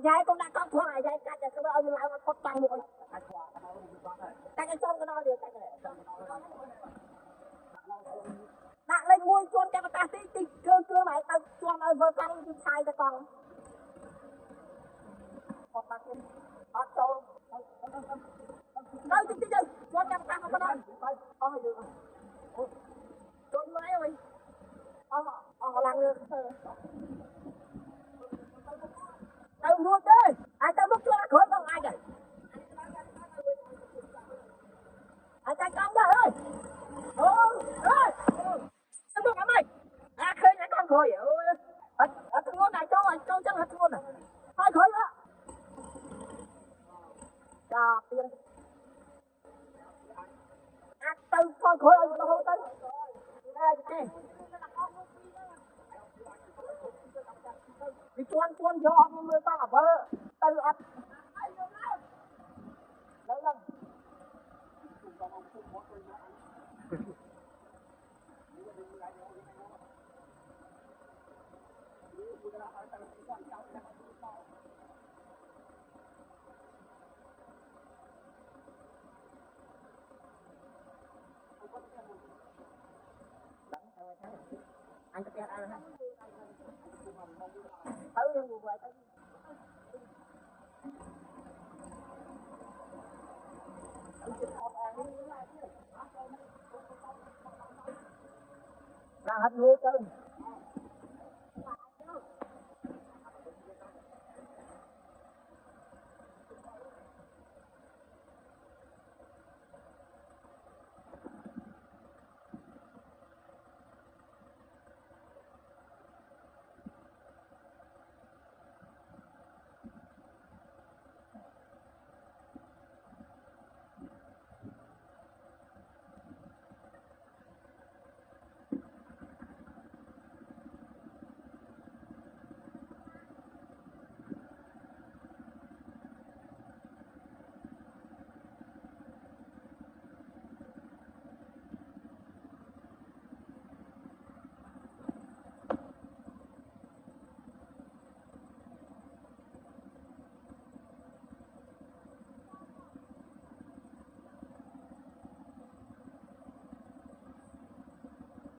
dài con đang con khoai dài cắt cho nó ông lại con tăng một cắt cái trong cái đó đi cắt cái đặt lên mui con cho ta tí cơ mày tao cho nó vừa căng cái sai cho con đâu tí cho cho ta không có đó ôi được rồi máy ơi lăn được tao mua chơi ai tao lúc chưa khỏi đâu ai rồi ai ta con đó ơi ôi sao tôi mày khơi nhảy con khơi ở thằng ngôn này cho chân thằng ngôn này thôi khơi đó cà tiền từ thôi khơi nó không tới đây đi chuan cho ông người ta là vợ từ ấp lớn lên anh có tiền ăn không tới nhưng vừa tới ra hết mưa tới